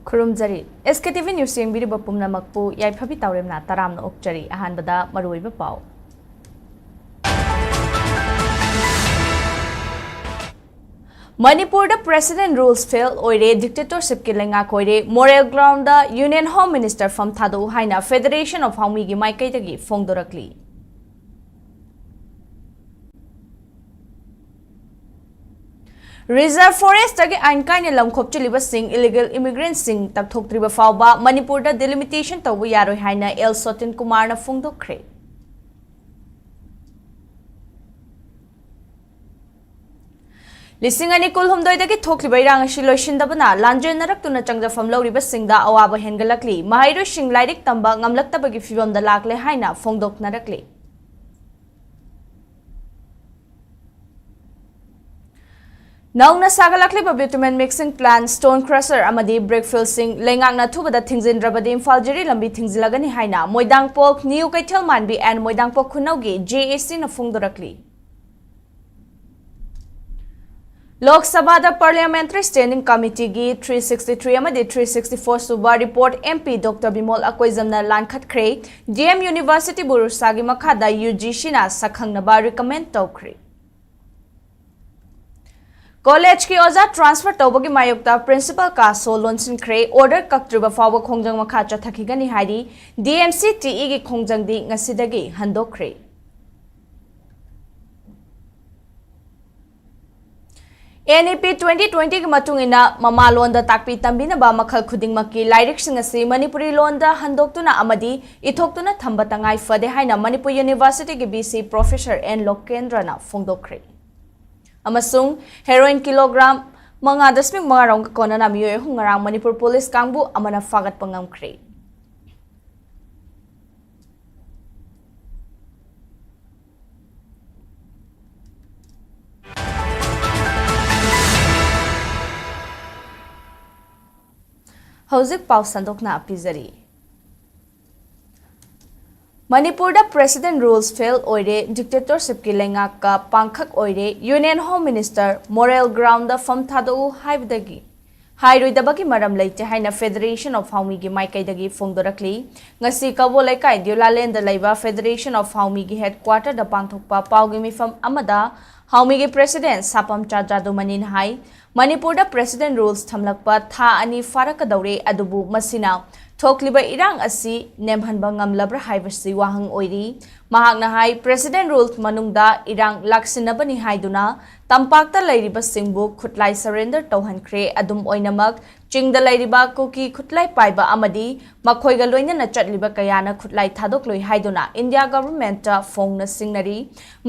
ꯈꯨꯔꯨꯝꯖꯔꯤ SKTV News ꯌꯦꯡꯕꯤꯔꯤꯕ ꯄꯨꯝꯅꯃꯛꯄꯨ ꯌꯥꯏꯐꯕꯤ ꯇꯧꯔꯦꯝꯅ ꯇꯔꯥꯝꯅ ꯑꯣꯛꯆꯔꯤ ꯑꯍꯥꯟꯕꯗ ꯃꯔꯨꯑꯣꯏꯕ ꯄꯥꯎ Manipur President rules fail oire dictatorship ki lenga koire moral ground da Union Home Minister from Thadu haina Federation of Haumi gi maikai dagi fongdorakli Reserve Forest tagi ainkaine lamkhop chiliba sing illegal immigrants sing takthoktriba fawba Manipur da delimitation tawbu yaroi haina L Sotin Kumar na fongdokre Lisingani kulhumdoi dagi thokliba irang asi loisindabana lanjen naraktuna changjafam lawriba singda awaba hengalakli mahairu sing lairik tamba ngamlaktabagi fibamda lakle haina fongdoknarakli Nauna sagalakli bitumen mixing plant stone crusher amadi brick filling lengangna thubada thingzindrabadi Imphal jiri lambi thingzilagani haina Moidangpok New Kaithal Manbi and Moidangpok Khunaugi JAC na fongdorakli Lok Sabha da Parliamentary Standing Committee gi 363 amadi 364 suba report MP Dr. Bimol Akoizamna lankhat kre DM University Burusagi makhada UGC na sakhangna recommend tawkre College ki oza transfer tawbagi mayokta principal ka so lonsin kre order kaktriba fawa khongjang makha chathakigani hairi DMC TE gi khongjang di ngasidagi handokre NEP 2020 ki matungina mamalon da takpi tambina ba makhal khuding makki lairik singasi Manipuri lon da handoktuna amadi ithoktuna thamba tangai fade haina Manipur University ki BC Professor N Lokendra na fongdokre Amasung heroin kilogram mga dasming mga raung kakona na miyo hungarang Manipur Police Kangbu amana fagat pangamkre. Hauzik pau sandok na apizari. Manipur da President rules fail oire dictatorship ki lenga ka pangkhak oire Union Home Minister moral ground da fam thadu haibdagi hairoi maram leite haina Federation of Haumi gi maikai dagi fongdorakli ngasi kabo laikai Diolalen da laiba Federation of Haumi gi headquarter da pangthokpa paugi mifam amada Haumi gi President Sapam Chajadu Manin hai Manipur da President rules thamlakpa tha ani farakadaure adubu masina Thokliba irang asi nemhanba ngamlabra haibasi wahang oiri mahakna hai President rules manungda irang laksinabani haiduna tampakta lairiba singbu khutlai surrender tawhankre adum oinamak chingda lairiba kuki khutlai paiba amadi makhoiga loinana chatliba kayana khutlai thadokloi haiduna India government ta phongna singnari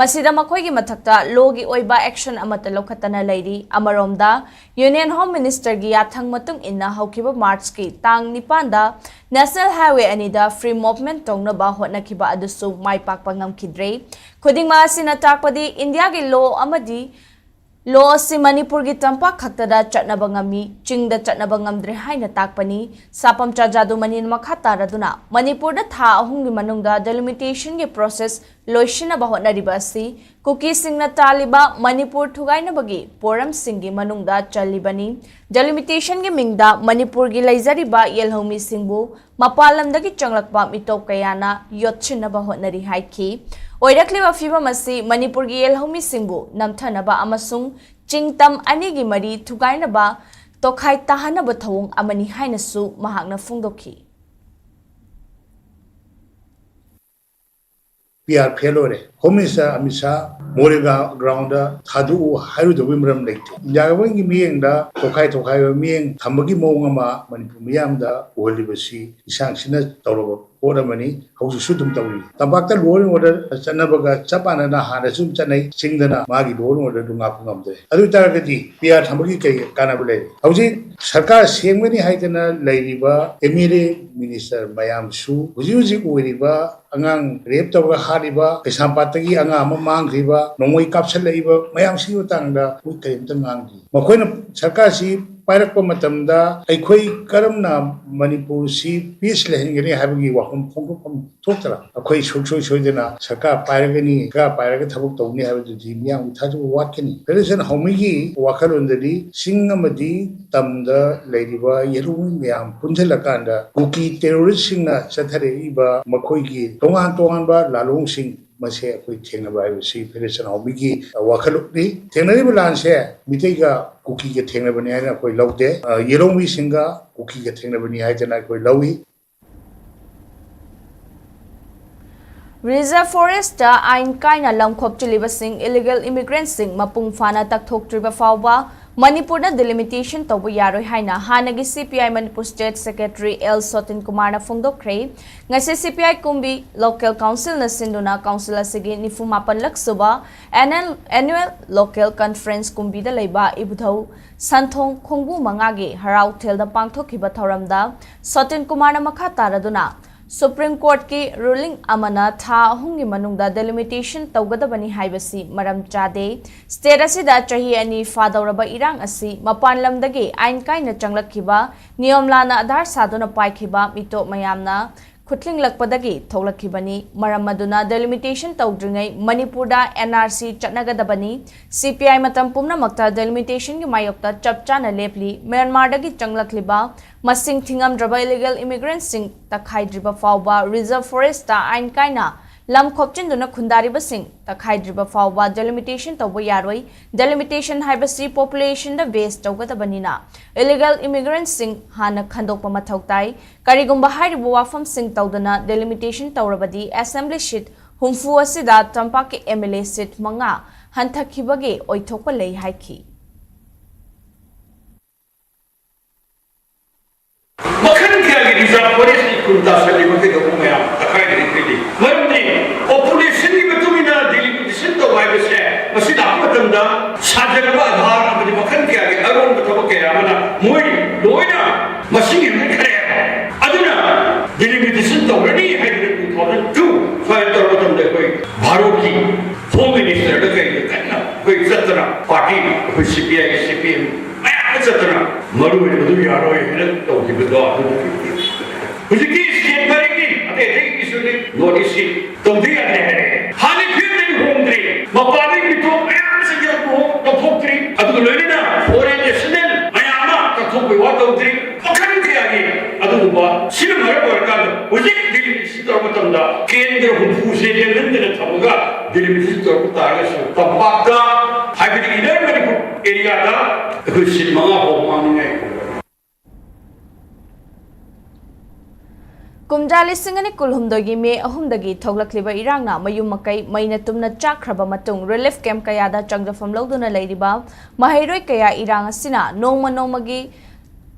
masida makhoigi mathakta logi oiba action amata lokhatana lairi amaromda Union Home Minister gi yathang matung inna haukiba March ki tang nipanda National Highway anida free movement tongna ba hotnakiba adusu mai pakpa ngamkidre khudingma sina takpadi India gi law amadi law si Manipur gi tampa khaktada chatnaba ngami chingda chatnaba ngamdre haina takpani Sapam Chajadu Manin makhata raduna Manipur da tha ahung gi manungda delimitation gi process loishina ba hotnariba si kuki singna taliba Manipur thugaina bagi poram singi manungda chalibani delimitation gi mingda Manipur gi laizariba yelhomi singbu mapalamdagi changlakpa mitop kayana yotchina ba hotnari haiki Oirakliba fibam asi Manipur gi yelhomi singbu namthanaba amasung chingtam anigi mari thugainaba tokhai tahanaba thawung amani hainasu mahakna fungdokhi PR Felore, Home Minister Amisa, Morega Grounder, Thadu, Haru the Wimram Lake. Yawing being the Tokai meaning Tamaki Mongama, Manipumiam da, Olivasi, Sanctina, Toro, Order money, how to shoot them down. Tabaka rolling order, Sanabaga, Chapana, Hanasum Chanay, Singdana, Magi rolling order to Mapum de. Adutarati, PR Tamaki Canabule. How's Saka Semini Haitana, Ladiba, Emily Minister Mayam Su, was using Uriba, Angang, raped over Hariba, Sampatagi, Anga, Mangriba, Nomoi Capsule, Mayam Siutanga, who came to Mangi. Makoina Sakasi, पायरक मतमदा अखोई करमना मणिपुर सी piece लेहनगनी हाबगी वाखम फोंगफम थोक्तरा अखोई सोई सोइदना सरकार पायरगनी का पायरग थबक तौनी हाबदुदी मियाम थाजु वाकनी federation हौमिगी वाखलोंददी सिंगमदी तमदा लेरिबा येरुम मियाम पुंजलकांदा cookie terrorist सिंगना चथरेइबा मखोइगी तोंगान तोंगानबा लालोंग मसे कोई थेंगबा सी federation हौमिगी वाखलोनी थेंगनरिबा लानसे मितेगा cookie के थेंगबनी हाइना कोई लौदे येरोंगी सिंगा कुकी के थेंगबनी हाइजना कोई लौई Reserve Forest da ain kaina lamkhop chiliba sing illegal immigrants sing mapung fana tak thoktriba fawba Manipur na delimitation tawbu yaroi haina hanagi CPI Manipur State Secretary L Sotin Kumar na phongdokre ngase CPI kumbi local council na sinduna council asigi nifumapan laksuba annual local conference kumbi da leiba ibudhau santhong khongbu mangagi harau thel da pangthokiba thoramda Sotin Kumar na makha taraduna Supreme Court ki ruling amana tha hungi manungda delimitation tawgadabani haibasi maram chade state asida chahi ani fadawraba irang asi mapan lamdagi ain kaina changlakhiba niyomlana adhar saduna paikhiba mito mayamna khutling lakpadagi tholakhibani maram maduna delimitation tawdringai Manipur da NRC chatnagadabani CPI matam pumna makta delimitation gi mayokta chapchana lepli Myanmar dagi changlakliba masing thingam draba illegal immigrants sing takhaidriba fawba reserve forest ta ain kaina lam khopchin duna khundariba sing takhaidriba fawba delimitation tawba yaroi delimitation haibasi population da base tawgadabanina illegal immigrants sing hana khandokpa mathautai karigumba hairibu wafam sing tawdana delimitation tawrabadi assembly sheet humfu asida tampa ke MLA seat manga hanthakibage oithokpa lei haiki Makan kaya gini sa polis ni kunta sa lima ke gabung maya takay ni kredi. Maram ni population ni betul mina delimitation to why bese masih dah betul dah saja lepas adhar apa ni makan kaya gini aron betul kaya mana mui na masih ni kaya. Aduna delimitation to ready hai ni 2002 saya terbetul deh koi baru ki home minister dah kaya kan koi seterah parti koi CPI CPM etc. Maru ini betul yaro ini tahu kita doa. Jadi state bagi, ada isu ni notice tahu dia ada. Hari firman homdri, mapani itu ayam sejarah home tahu tri. Adu lagi na foreign national ayama tahu buat tahu tri. Makan dia lagi. Adu buat sini mana berkan. Ujik di situ apa tahu dah. Kendra hukum sejarah ni tahu ga. Di situ apa tahu sih. Tempat dah. Hari ini Manipur area dah. Kusit mga homang ni. Kumjali singani kulhumdogi me ahumdagi thoglakliba irangna mayum makai maina tumna chakraba matung relief camp kaya da changjafam lawduna leiriba mahairoi kaya irang asina nongmagi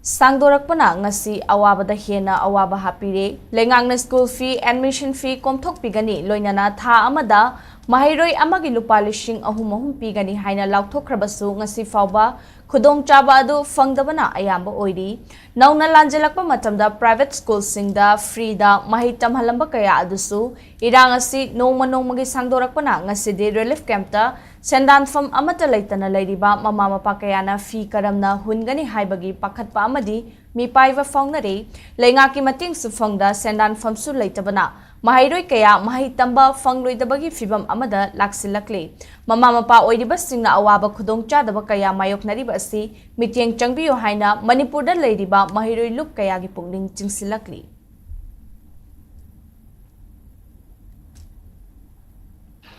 sangdorakpana ngasi awabada hena awaba hapire lengangna school fee admission fee komthok pigani loinana tha amada mahairoi amagi lupa lishing ahum pigani haina lauthokrabasu ngasi fawba khudong chaba adu fangdabana ayamba oiri nauna lanjelakpa matamda private school singda free da mahi tamhalamba kaya adusu irang asi nongmagi sangdorakpana ngasi de relief camp ta sendan fam amata leitana leiriba mama mapa kayana fee karamna hungani haibagi pakhatpa amadi mi paiwa fawnare lengaki mating su fangda sendan fam su leitabana mahairoi kaya mahi tamba fangloidabagi fibam amada laksilakle mama mapa oiriba singna awaba khudong chadaba kaya mayoknariba asi mityeng changbiyo haina Manipur da leiriba mahiroi lup kaya gi pungning chingsilakli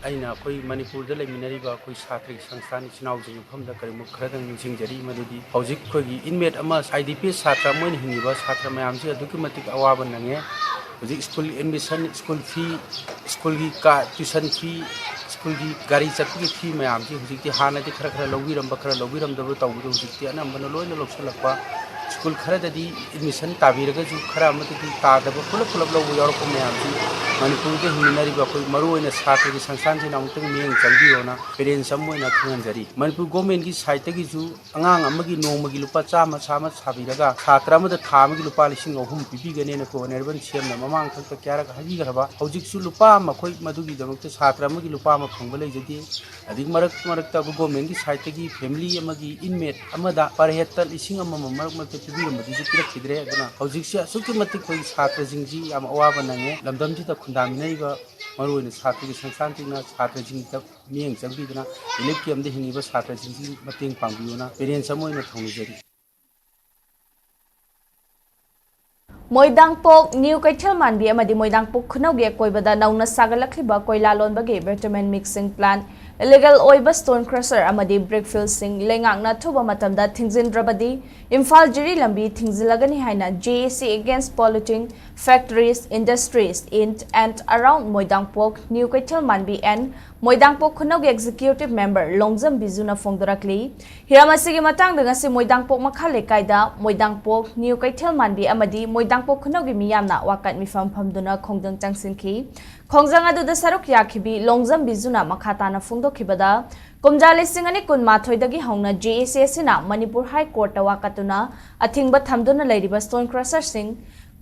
aina koi Manipur da leminariba koi satri sangsani chinau jing phamda karimu khradang ningsing jari madudi hojik koi gi inmate ama IDP satra moin hingiba satra mayam ji aduki matik awaba nange hojik school admission school fee school gi ka tuition fee school gi gari chakki fee mayam ji hojik ti hana ti khara logiram bakra logiram da taw hojik ti anam bana loina loksalakwa school खरददी admission ताबीरगजु खरा अमदगी तादब पुलप पुलप लो यारको मयामसी मणिपुर के हिमिनरीबा कोई मरुओइना छात्र की संस्थान से नामुतंग मियंग चंगबियोना पेरेंट्स अमोइना खंगनजरी मणिपुर गवर्नमेंट की साइट की जु अंगांग अमगी नोमगी लुपा चामा चामा साबिरगा छात्र अमद थामगी लुपा लिसिंग अहुम पिपिगनेना को नेरबन सेमना ममांग थक्ता क्यारक हबिगरबा हौजिकसु लुपा मखोइ मदुगी दमकते छात्र अमगी लुपा म फंगब लेजदी अधिक मरक गवर्नमेंट की साइट की फैमिली अमगी इनमेट अमदा पर हेक्टर लिसिंग अमम मरक मत पिबिरमदि पिरखिद्रे अदना हौजिकसे असुकी मतिक कोई छात्र जिंगजी याम अवाबा नंगे लमदमजी त खुंदामिनैबा मरुओइना छात्र की संस्थान तिना छात्र जिंग त मियंग चंगबिदना इलेक्ट की अमदे हिंगिबा छात्र जिंगजी मतेंग पांगबियोना पेरेंट्स अमोइना थौनिजरी मोइदांगपोक न्यू कैथल मानबी अमदी मोइदांगपोक खुनौगे कोइबदा नौना सागलखलिबा कोइला लोनबगे vitamin mixing plant illegal oiba stone crusher amadi brickfield sing lengakna thuba matamda thingzindrabadi Imphal jiri lambi thingzilagani haina JAC against polluting factories industries in and around Moidangpok New Kaithal Manbi and Moidangpok khunau executive member Longjam Bizuna Fongdorakli Hiramasigi matang da ngasi Moidangpok makhale kaida Moidangpok New Kaithal Manbi amadi Moidangpok khunau gi miyamna wakat mifam phamduna khongdang changsinki Khongjang aduda saruk yakhibi Longjam Bizuna makhatana fongdokhibada Kumjali singani kun mathoidagi hauna JAC sina Manipur High Court wakatuna athingba thamduna lairiba stone crusher sing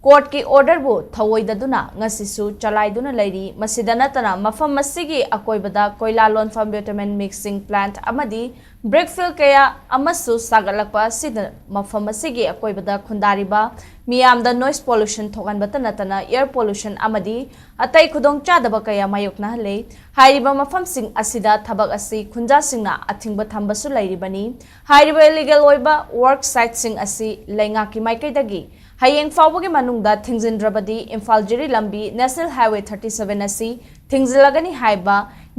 Court ki order bu thawoidaduna ngasisu chalaiduna lairi masidana tana mafam masigi akoibada koila lon farm vitamin mixing plant amadi brickfield kaya amasu sagalakpa sida mafam masigi akoibada khundariba miyamda noise pollution thogan batana tana air pollution amadi atai khudong chadaba kaya mayokna hale hairiba mafam sing asida thabak asi khunja singna athingba thambasu lairibani hairiba illegal oiba work site sing asi lenga ki maikaidagi Hayeng fawagi manungda thingzindrabadi Imphal jiri lambi National Highway 37 asi thingzilagani haiba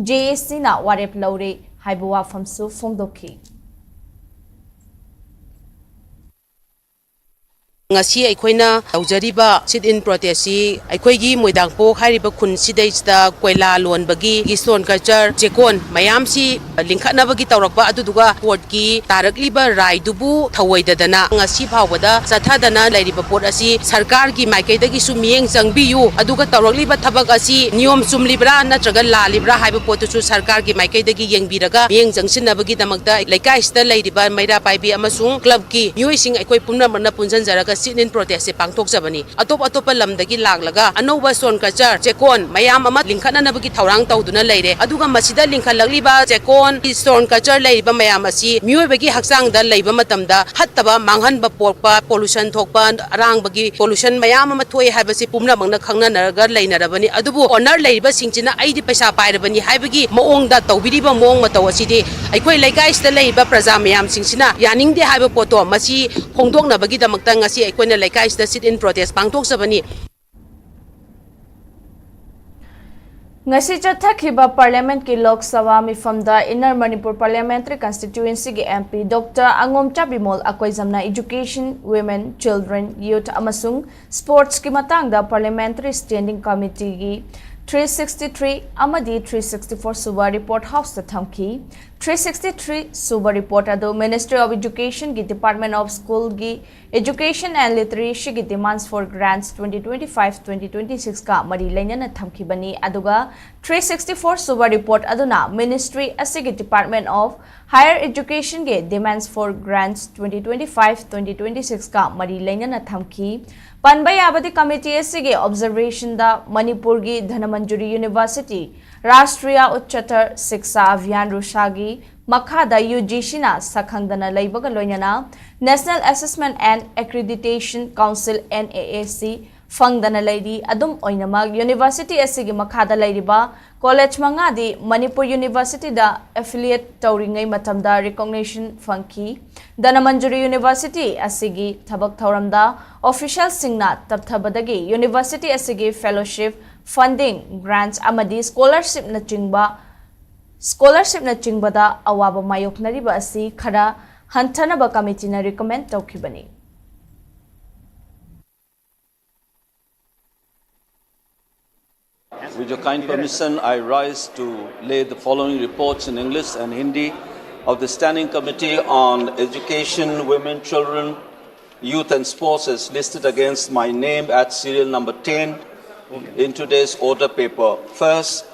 JAC na warep laure haiba wafamsu fongdoki ngasi aikoina taujariba sit in protest si aikoigi Moidangpok hairiba khun sidaista koila lonbagi stone culture jekon mayam si linkhatna bagi tawrakba aduduga port ki tarakliba rai dubu thawoidadana ngasi phawada chathadana lairiba port asi sarkar ki maikaidagi su miyeng changbiyu aduga tawrakliba thabak asi niyom chumlibra natraga lalibra haiba potu su sarkar ki maikaidagi yengbiraga miyeng jangsinabagi damakta laikai sta lairiba maira paibi amasung club ki miyoi sing aikoi pumna marna punjan jaraga sit in protest pangthok jabani atop lamdagi laglaga anoba stone culture jekon mayam ama linkhatna nabagi thawrang tawduna leire aduga masida linkhallagliba jekon stone culture leiba mayam asi miyoi haksang da leiba matamda hattaba manghanba porpa pollution thokpa arangbagi pollution mayam ama thoi haibasi pumna mangna khangna naraga leinarabani adubu honor leiba singchina aidi paisa pairabani haibagi maongda tawbiriba maong mataw asidi aikoi laikai sta leiba praja mayam singchina yaningde haiba poto masi hongdoknabagi damakta ngasi aikoina laikai sta sit in protest pangthok sabani ngasi chathakhiba parliament ki lok sabha mifamda inner Manipur parliamentary constituency ki MP Dr Angom Chabimol akoizamna education women children youth amasung sports ki matangda parliamentary standing committee ki 363 amadi 364 suba report house ta thamki 363 suba report ado Ministry of Education ki Department of School ki Education and Literacy ki demands for grants 2025-2026 ka mari lainana thamki bani aduga 364 suba report aduna Ministry asigi Department of Higher Education ki demands for grants 2025-2026 ka mari lainana thamki Panbayabadi Committee asigi observation da Manipur ki Dhanamanjuri University Rashtriya Uchchatar Shiksha Abhiyan Rushagi Makhada UGC na sakhangdana leibaga loinana National Assessment and Accreditation Council NAAC fangdana leiri adum oinamag University asigi makhada leiriba college mangadi Manipur University da affiliate tauringai matamda recognition fangki Dhanamanjuri University asigi thabak thauramda official singna tabthabadagi University asigi fellowship funding grants amadi scholarship na chingbada awaba mayoknariba asi khara hantanaba committee na recommend tawkhibani With your kind permission, I rise to lay the following reports in English and Hindi of the Standing Committee on Education, Women, Children, Youth and Sports is listed against my name at serial number 10 in today's order paper. First,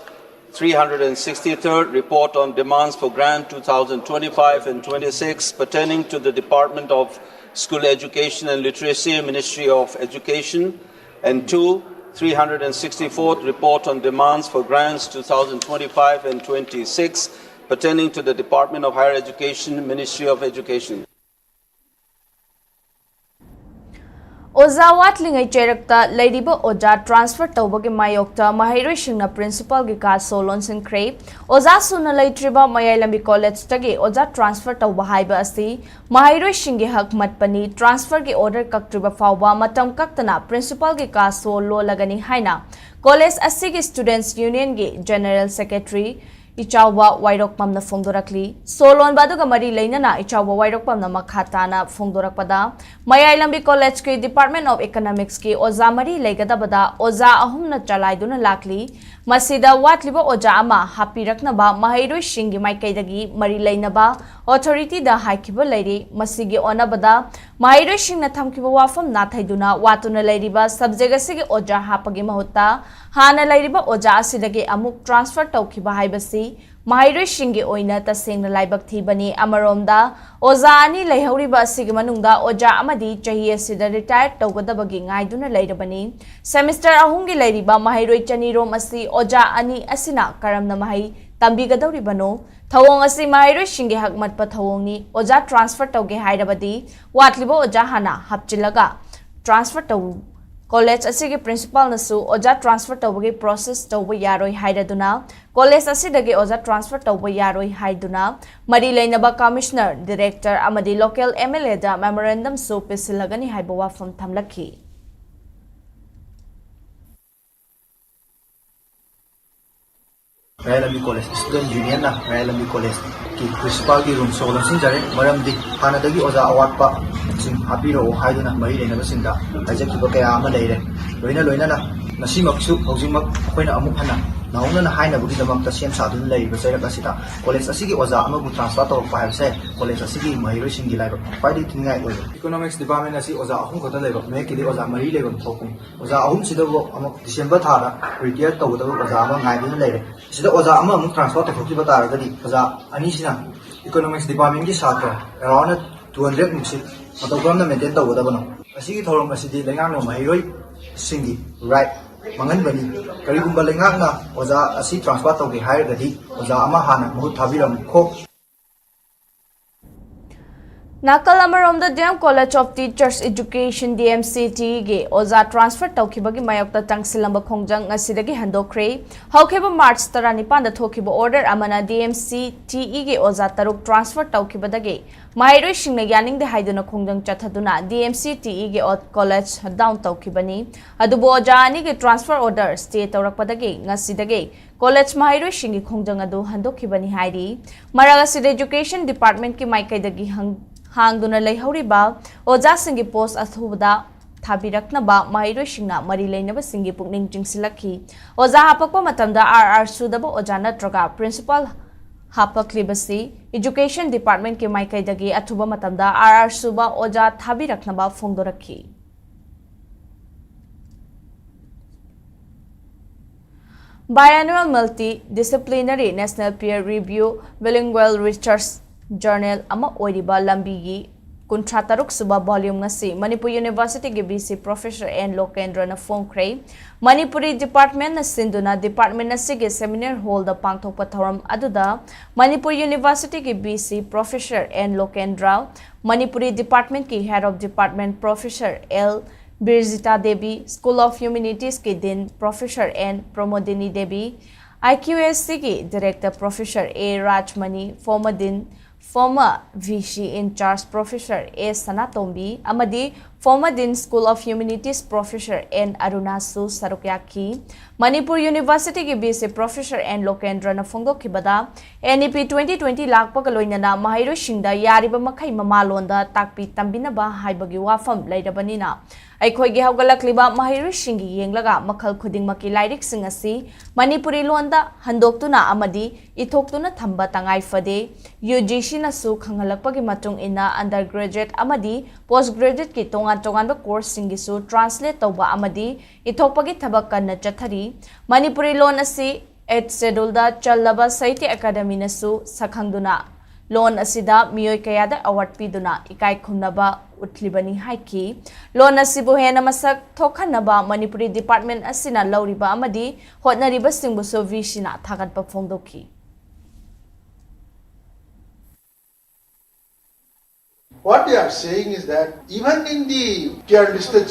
363rd report on demands for grant 2025 and 26 pertaining to the Department of School Education and Literacy, Ministry of Education, and 364th report on demands for grants 2025 and 26 pertaining to the Department of Higher Education, Ministry of Education. Oza watlingai cherakta ladiba oja transfer tawbagi mayokta mahairoi singna principal gi ka solon sinkre oza suna laitriba mayailambi college tagi oja transfer tawba haiba asi mahairoi singi hak matpani transfer gi order kaktriba fawba matam kaktana principal gi ka solo lagani haina college asigi students union gi general secretary Ichawa Wairok Pamna Fongdorakli, Solon Baduga Mari Lainana, Ichawa Wairok Pamna Makhatana Fongdorakpada, Mayailambi College ki Department of Economics ki Oza Mari Legadabada, Oza Ahumna Chalaiduna Lakli, Masida Watliba Oja Ama, Happy Raknaba, Mahairu Shingi Maikaidagi, Mari Lainaba, Authority da Haikiba Lady, Masigi Onabada, Mahairu Shingna Tamkiba from Nathaiduna, Watuna Ladiba, Subjegasigi Oja Hapagi Mahota, Hana Ladiba Oja Sidagi Amuk transfer Tokiba Haibasi. Mahairu Shingi Oina Tasing Laibak Thibani Amaromda, Oza Ani Laihoriba Sigamanunda, Oja Amadi, Chahi Sida retired Togodabagi, Iduna Laidabani, Semester Ahungi Ladiba, Mahairu Chaniro Masi, Oja Ani Asina, Karamna Mahi, Tambigadoribano, Tawong Asi Mahairu Shingi Hagmat Patawongi, Oja transfer Toge Haidabadi, Watlibo Oja Hana, Hapchilaga, transfer to College asigi principal nasu oja transfer tawagi process tawba yaroi haidaduna college asidagi oja transfer tawba yaroi haiduna mari lainaba commissioner director amadi local MLA da memorandum su pisilagani haiba wafam thamlaki YAIPHABI College Student Union na YAIPHABI College ki principal ki room solan sing jare maram di hanadagi oja awatpa sing hapiro haiduna mari leina sinda ajaki ba kaya ama leire loina na nasimaksu haujimak koina amuk hana nauna na haina bugi damak ta sem sadun lei ba sera kasita college asigi oja ama bu transfer to pa habse college asigi mahiro singi lai ba faidi tingai oi economics department asi oja ahum khota lei ba me ki oja mari lei ba thokum oja ahum sida bo amuk December thara retire to da oja ama ngai din leire sida oja ama amuk transfer to khoki ba tar gadi oja ani sina economics department ki satra around 200 muksi matogam na maintain to da bano asigi thorom asidi lengang no mahiro singi right mangan bani karigumba lengak na oja asi transfer to ge hire gadi oja ama hana muhut thabiram kho Nakalamarom the Dam College of Teachers Education DMCT ge oja transfer tawkibagi mayokta tangsilamba khongjang asidagi handokre hawkeba March 15 da thokiba order amana DMCT ge oja taruk transfer tawkibadagi Mahairu Shingna Yaning de Haiduna Khongjang Chathaduna DMCT ge college down tawkibani adubo oja ani ge transfer order stay tawrakpadagi ngasidagi college Mahairu Shingi khongjang adu handokibani hairi maraga sid education department ki maikai hangduna leihoriba oja singi post athubada thabiraknaba Mahairu Shingna mari leinaba singi pukning jingsilakhi oja hapakpa matamda RR sudaba oja natraga principal hapaklibasi education department ke maikaidagi athuba matamda RR suba oja thabiraknaba phongdorakhi Biannual Multidisciplinary National Peer Review Bilingual Research Journal ama oiriba lambigi kuntrataruk suba volume ngasi Manipur University ge BC Professor N Lokendra na phongkhrei Manipuri Department na sinduna department na sige seminar hall da pangthokpa thoram aduda Manipur University ge BC Professor N Lokendra Manipuri Department ki Head of Department Professor L Birzita Devi School of Humanities ki Dean Professor N Pramodini Devi IQSC ki Director Professor A Rajmani former VC in charge Professor A Sanatombi amadi former Dean School of Humanities Professor N Arunasu Sarukyaki Manipur University ki BC Professor N Lokendra na phongdokhibada NEP 2020 lakpa kaloinana Mahairu Shingda yariba makhai mamalonda takpi tambinaba haibagi wafam leidabanina ꯑꯩꯈꯣꯏꯒꯤ ꯍꯧꯒꯠꯂꯛꯂꯤꯕ ꯃꯍꯩꯔꯣꯏꯁꯤꯡꯒꯤ ꯌꯦꯡꯂꯒ ꯃꯈꯜ ꯈꯨꯗꯤꯡꯃꯛꯀꯤ ꯂꯥꯏꯔꯤꯛꯁꯤꯡ ꯑꯁꯤ ꯃꯅꯤꯄꯨꯔꯤ ꯂꯣꯟꯗ ꯍꯟꯗꯣꯛꯇꯨꯅ ꯑꯃꯗꯤ ꯏꯊꯣꯛꯇꯨꯅ ꯊꯝꯕ ꯇꯉꯥꯏ ꯐꯗꯦ UGCꯅꯁꯨ ꯈꯪꯍꯜꯂꯛꯄꯒꯤ ꯃꯇꯨꯡ ꯏꯟꯅ अंडर ग्रेजुएट अमदी पोस्ट ग्रेजुएट की तोंगान कोर्स ट्रांसलेट तौबा अमदी इथोपगी थबक कन्ना चथरी मणिपुरी लोन असी 8th शेड्यूल दा चल्लबा साहित्य अकादमी नसु सखंगदुना लोन असिदा मियोय कयादा अवार्ड पीदुना इकाई खुमनबा उठलिबनी हाइकी लोन असिबु हेना मसक थोखनबा मणिपुरी डिपार्टमेंट असिना लौरिबा अमदी होटनरिबा सिंगबुसो विसिना थागतपा फोंदोखी What they are saying is that even in the care-listed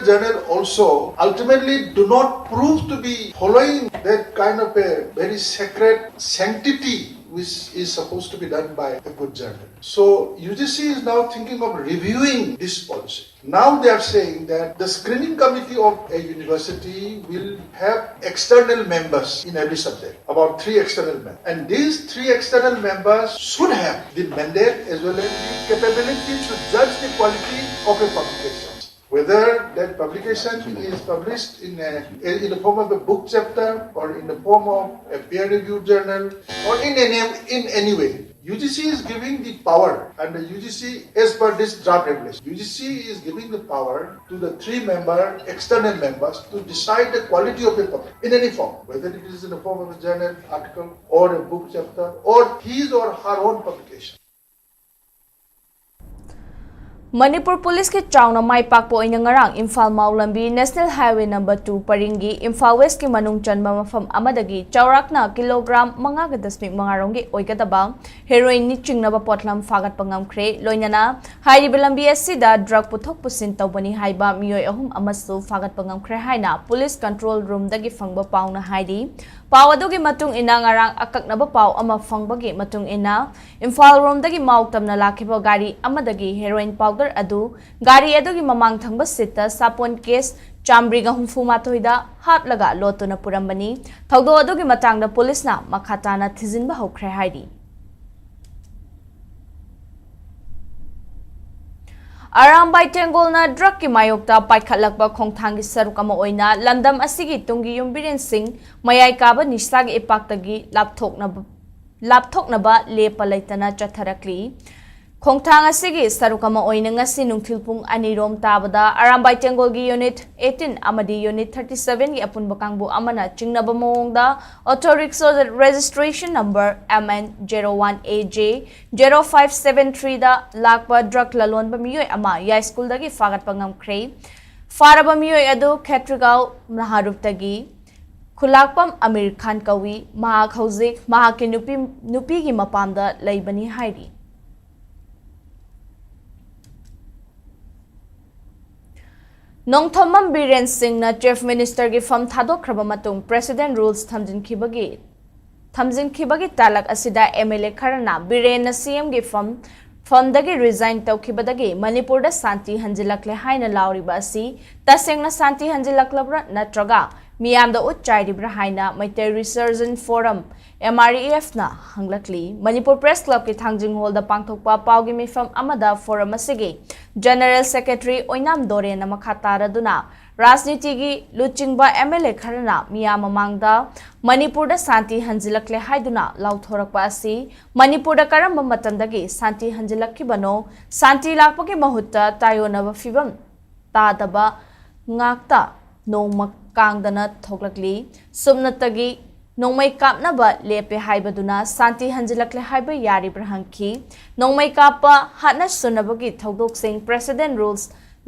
journal also ultimately do not prove to be following that kind of a very sacred sanctity which is supposed to be done by a good journal. So UGC is now thinking of reviewing this policy. Now they are saying that the screening committee of a university will have external members in every subject, about 3 external members. And these 3 external members should have the mandate as well as the capability to judge the quality of a publication. Whether that publication is published in the form of a book chapter or in the form of a peer-reviewed journal or in any way. UGC is giving the power, and the UGC, as per this draft regulation, UGC is giving the power to the 3 external members to decide the quality of a public in any form, whether it is in the form of a journal article or a book chapter or his or her own publication. Manipur Police के चाउना माई पाकपो ओइना ngarang Imphal Maulambi National Highway number 2 Paringi Imphal West की मनुंग चनबा मफम अमदगी चौराकना kilogram 5.5 ओइगदबा heroin नि चिंगनबा पोटलम फागत पंगमख्रे लोइनाना हाइरिबा लंबी असिदा drug पुथोक पुसिन तौबनी हाइबा मियोय अहुम अमसु फागत पंगमख्रे हाइना police control room दगी फंगबा पाउना हाइरी पाव अदुगी मतुंग इना ngarang akaknaba पाव अमा फंगबगी मतुंग इना Imphal रोम दगी माउतमना लाखिबा गाड़ी अमदगी heroin powder अदु गाड़ी अदुगी ममांग थंगबा सिता सापोन case चामब्रिगा हुंफुमाथोइदा हाटलगा लोतुना पुरंबनी थौदो अदुगी मतांगदा पुलिसना मखाताना थिजिनबा हौख्रे हाइरी Arambai Tengolna drug ki mayokta paikhatlakba khongthanggi saruk ama oina landam asigi tungi yumbiren sing mayai kaba nisagi ipaktagi lapthoknaba lepa laitana chatharakli khongthang asigi saruk ama oina ngasi nungthilpung anirom tabada Arambai Tengolgi unit 18 amadi unit 37 gi apunba kangbu amana chingnaba mawongda auto rickshaw registration number MN01AJ 0573 da lakba drug lalon ba miyoy ama ya school dagi fagat pangam khrei faraba miyoy adu khetrigau naharup tagi khulakpam Amir Khan kawi mahak hauzik mahak nupi gi mapamda leibani hairi Nongthomam Biren Singh na Chief Minister gi fam thadokraba matung President rules thamjin khibagi talak asida MLA kharana Biren na CM gi fam dagi resign tawkhibadagi Manipur da santi hanjilakle haina lauriba asi tasengna santi hanjilaklabra natraga miyam da utchairibra haina Maitai Resurgent Forum MREF na hanglakli Manipur Press Club ki thangjing hall da pangthokpa pawgi mifam amada forum asigi General Secretary Oinam Dore na makhatara duna Rajniti gi luchingba MLA kharana miyam mamangda Manipur da santi hanjilakle haiduna lauthorakpa asi Manipur da karamba matamdagi santi hanjilakkibano santi lakpagi mahutta tayonaba fibam tadaba ngakta nongmak kangdana thoklakli sumnatagi Nongmai kapnaba lepe haibaduna santi hanjilakle haiba yari brahanki Nongmai kapa hatna sunabagi thodok sing President rules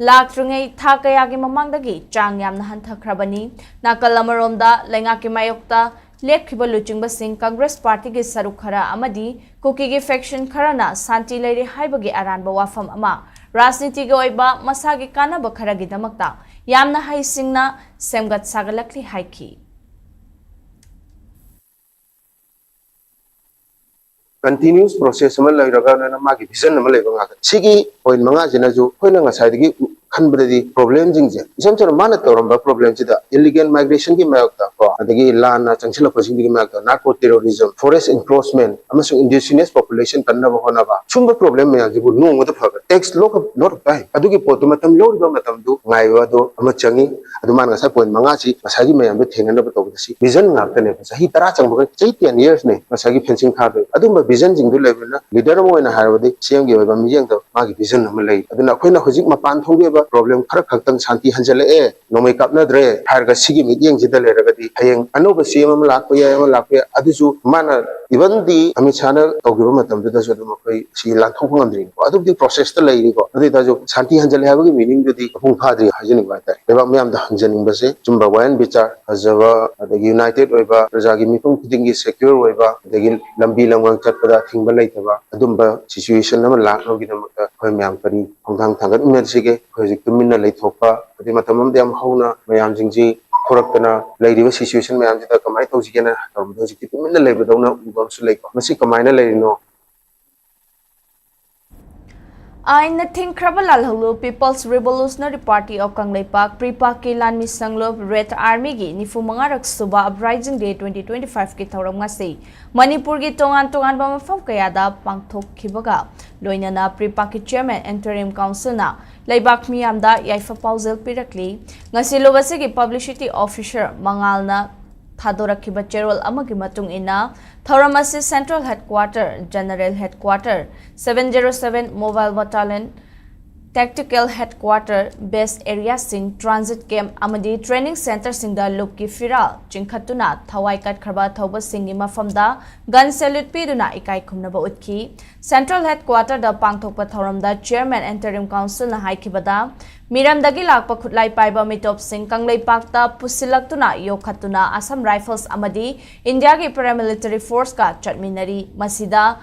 laktringai thakayagi mamangdagi chang yamna hanthakrabani nakalamaromda lengaki mayokta lekhiba luchingba sing Congress Party gi sarukhara amadi kuki gi faction kharana santi leire haibagi aranba wafam ama rajniti gi oiba masagi kanaba kharagi damakta yamna haisingna semgat sagalakli haiki continuous process ma lai raga na ma gi vision ma lai banga sigi point manga jina ju khoina nga sai gi खनबदि problem जिंजे इसम चर माना तोरंबा problem चिदा illegal migration की मायकता को अदगी लाना चंगसिल पसिंग की मायकता narco terrorism forest encroachment indigenous इंडिजिनियस पॉपुलेशन तन्नब होनाबा सुंब प्रॉब्लम में जिबु नोंगद फगर टेक्स लॉट बाय अदुगी पोत मतम लोरिबा मतम दु ngaइवा दो अम चंगी अदुमान ngasa point manga chi masagi mayam be thenganaba tobdasi vision ngakta ne sahi tara changba chai 10 years ne masagi fencing kha be adumba vision jing du level na leader mo na harabadi cm gi ba miyang to magi vision am lei aduna khoina hojik mapan thongbe ba problem khara khaktang shanti hanjale e nomai kapna dre har ga sigi meeting jida le ragadi hayeng anoba cm am lakpa ya am lakpa adusu mana even di ami chana togiba matam du da so dum khoi si lan thong ngam dri adu di process ta lei ri ko adu da jo shanti hanjale ha gi meaning du di apung pha dri hajini ba ta eba myam da hanjaning ba se chumba wayan bichar hazaba adagi united oiba prajagi mipum khudingi secure oiba adagi lambi lamwang chatpada thingba leitaba adumba situation ama lakno gi damakta khoi myam pari hongthang thangat mersi ge project minna leithokpa adi matamam dam hauna mayam jingji khoraktana leiriba situation mayam jida kamai tawjigena torbo jikti minna leibadona ubam su leiko masi kamaina leirino I nothing Krabalal Hulu People's Revolutionary Party of Kangleipak Pripak ki Lanmi Sanglop Red Army gi Nifu Mangarak Suba Uprising Day 2025 ki Thauram ngasi Manipur gi tongan ba mafam kayada pangthok khibaga loinana Pripak ki Chairman Interim Council na Laibak miyamda yaifa pausel pirakli ngasi lobase gi Publicity Officer Mangalna Thadorakhiba Cherol amagi matung ina Thauramasi Central Headquarter General Headquarter 707 Mobile Battalion Tactical Headquarter Base Area Sing Transit Camp amadi Training Center Singda Lupki Firal Chingkhatuna Thawai Kat Kharba Thauba Singi Mafamda Gun Salute Piduna Ikai Khumnaba Utki Central Headquarter da Pangthokpa Thauramda Chairman Interim Council na haikibada Miramdagi lakpa khutlai paiba mitop sing Kangleipakta pusilaktuna yokhatuna Assam Rifles amadi India ki paramilitary force ka chatminari masida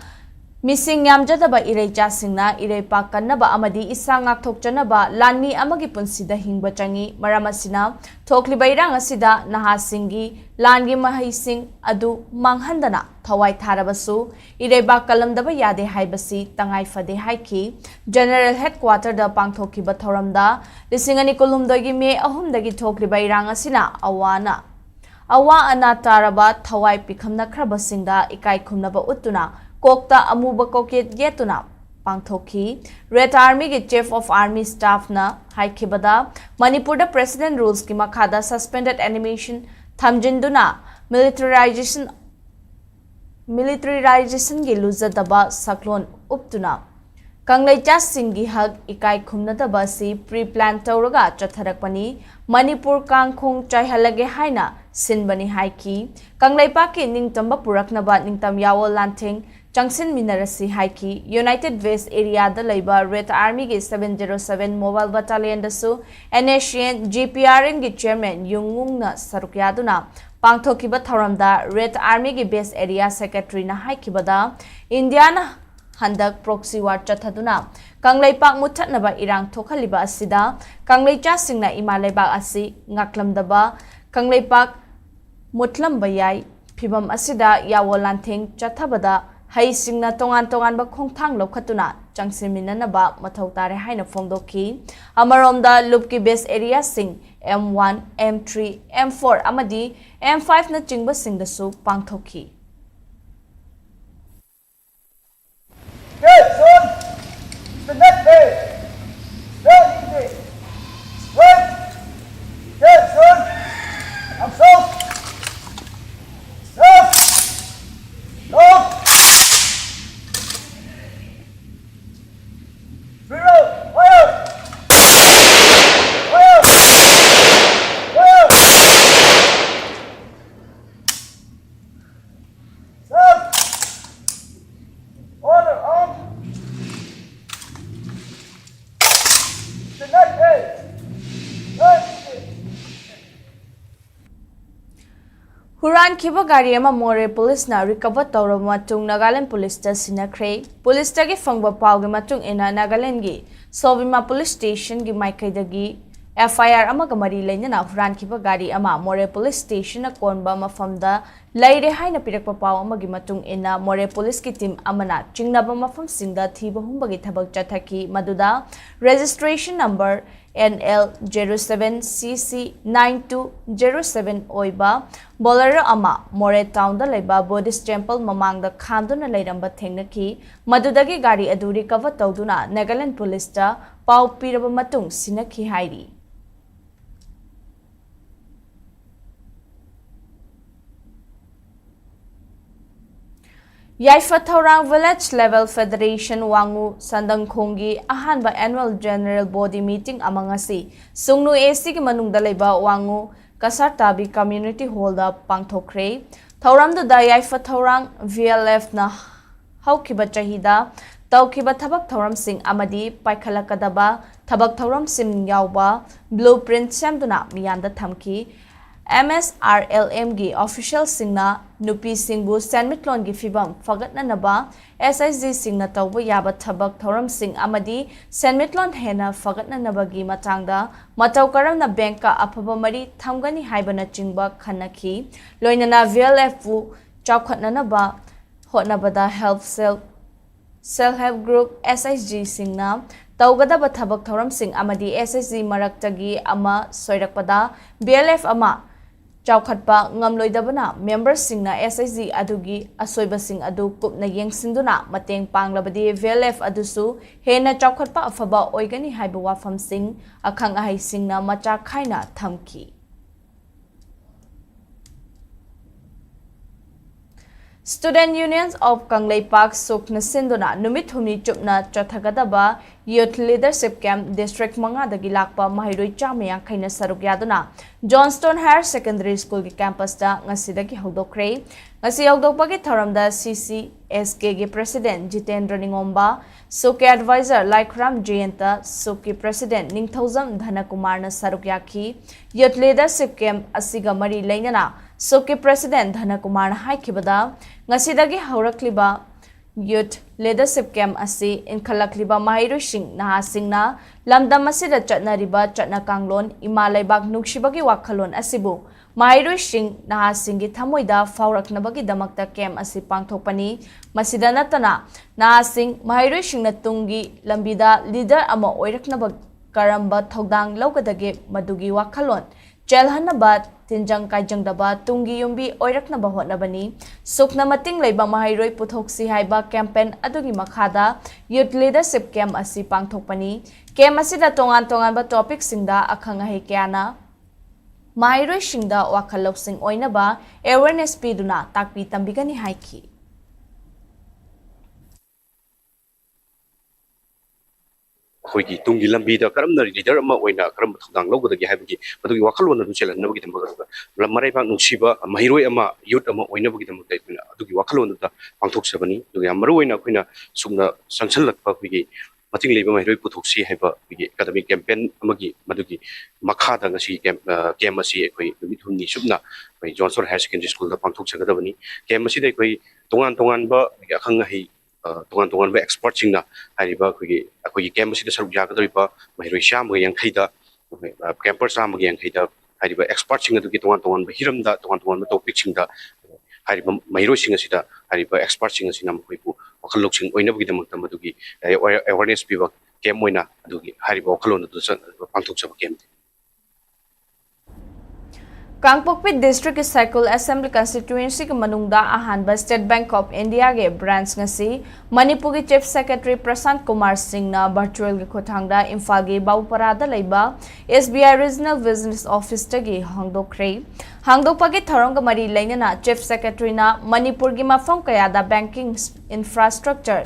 Missing yamjadaba ireja singna ireipak kannaba amadi isang thokjanaba lanmi amagi punsida hingba changi maramasina thokliba irang asida naha singi langi mahai sing adu manghandana thawai tharabasu ireibak kalamdaba yade haibasi tangai fade haiki General Headquarter da pangthokiba thoramda lisingani kolumdogi me ahumdagi thokliba irang asina awa ana taraba thawai pikhamna khrabasingda ikai khumnaba utuna Kokta amuba koket yetuna pangthoki Red Army ki Chief of Army Staff na haikibada Manipur da President rules ki makhada suspended animation thamjinduna militarization gi luzadaba saklon uptuna Kanglaicha Singhi hag ikai khumnadaba si pre-plan tawraga chatharakpani Manipur kangkhong chaihalage haina sinbani haiki Kanglaipa ki ningtamba puraknaba ningtam yawo lanthing Changsin Minarasi Haiki, United West Area da Laiba Red Army ki 707 Mobile Battalion dasu NACN GPRN ki Chairman Yungung na Sarukyaduna Pangthokiba Thauramda Red Army ki Base Area Secretary na haikibada India na handak proxy war chathaduna Kanglaipak muthatnaba irang thokhaliba asida Kanglaicha singna imalaiba asi ngaklamdaba Kanglaipak mutlamba yai phibam asida yawolanthing chathabada Hai singna tongan ba khongthang lokhatuna changsiminanaba mathau tare haina phongdoki amaromda lupki base area sing M1 M3 M4 amadi M5 na chingba singdasu pangthoki Yes son the next day very easy right yes son I'm so Stop! Reload! Fire! Fire! Fire! Stop! Order on! The next day! Huran khiba gari ama more police na recover tawra matung Nagaland police ta sinakre police ta gi fangba pawge matung ina Nagaland gi Sovima police station gi maikai FIR ama gamari lainana huran khiba gari ama more police station na konba mafamda laire haina pirakpa paw ama gi matung ina more police ki team amana chingnaba mafam singda thiba humba gi thabak chathaki maduda registration number NL07CC9207 oiba bowler ama More town da leba Buddhist temple mamang da khanduna leiramba thengnaki madudagi gari adu recover tawduna Nagaland police ta pau piraba matung sinaki hairi YAIPHABI Village Level Federation Wangu Sandangkhongi ahanba annual general body meeting amangasi sungnu AC ki manung da leba Wangu Kasartabi community hall da pangthokre thauram da YAIPHABI VLF na haukiba chahida tawkiba thabak thauram sing amadi paikhalakadaba thabak thauram sim yawba blueprint samduna miyanda thamki MSRLM gi official singna nupi singbu sanmitlon gi fibam fagatna naba SIG singna tawbu yaba thabak thoram sing amadi sanmitlon hena fagatna naba gi matangda mataw karamna bank ka aphaba mari thamgani haibana chingba khanaki loinana VLF fu chawkhatna naba hotnabada self help group SIG singna tawgadaba thabak thoram sing amadi SIG maraktagi ama soirakpada BLF ama Chawkhatpa ngamloidabana members singna SIG adugi asoiba sing adu kupna yengsinduna mateng panglabadi VLF adusu hena chawkhatpa afaba oigani haiba wafam sing akhang ahai singna macha khaina thamki Student Unions of Kanglei Park Sukna Sinduna Numit Humni Chupna Chathagadaba Youth Leadership Camp District Manga dagi lakpa mahiroi chamaya khaina saruk yaduna Johnston Higher Secondary School ki campus da ngasidagi hogdokre ngasi hogdokpagi tharamda CCSK gi President Jitendra Ningomba Suki Advisor Laikram Jayanta Suki President Ningthauzam Dhanakumar na saruk yakhi Youth Leadership Camp asiga mari leinana Suki President Dhanakumar haikibada ngasidagi haurakliba Youth Leadership Camp asi inkhalakliba mahiroi sing naha singna lamdam asida chatnariba chatna kanglon imalaibak nuksibagi wakhalon asibu mahiroi sing naha singi thamoida fauraknabagi damakta camp asi pangthokpani masida natana naha sing mahiroi singna tungi lambida leader ama oiraknaba karamba thodang laugadage madugi wakhalon Chelhanaba tinjang kaijang daba tungi yumbi oiraknaba hotnabani sukna mating leiba mahiroi puthoksi haiba campaign adugi makhada youth leadership camp asi pangthokpani camp asida tongan ba topic singda akhanga he kyana mahiroi singda wakhalok sing oinaba awareness piduna takpi tambigani haiki Hoigi tungi lambi da karamna leader ama oina karam thudang logudagi haibagi madugi wakhalona du chelan nabagi tamaga marai bang nuksiba mahiroi ama youth ama oina bagi tamaga ipuna adugi wakhalona da pangthok sabani dugi amaru oina koina sumna sansalakpa hoigi mating leiba mahiroi puthoksi haiba hoigi academic campaign amagi madugi makhada ngasi camp asi ekoi mithunni subna hoi Johnson Higher Secondary School da pangthok sagadabani camp asi dai koi tongan ba akhanga hi tongan ba expert singna hariba khoi camp asida saruk jagadariba mahiroi sham ga yankhaida camper sam ga yankhaida hariba expert singa dugi tongan ba hiramda tongan ba topic singda hariba mahiroi singa sida hariba expert singa sina khoi pu wakhalok sing oina bugi damak tamadugi awareness piba camp oina adugi hariba wakhalon du pangthok sab camp Kangpokpi District Cycle Assembly Constituency ke manungda ahanba State Bank of India ge branch ngasi Manipur ki Chief Secretary Prasant Kumar Singh na virtual ge khothangda Imphal ge Bauparada leiba SBI Regional Business Office tagi hangdokpagi tharong mari lainana Chief Secretary na Manipur gi mafam kayada banking infrastructure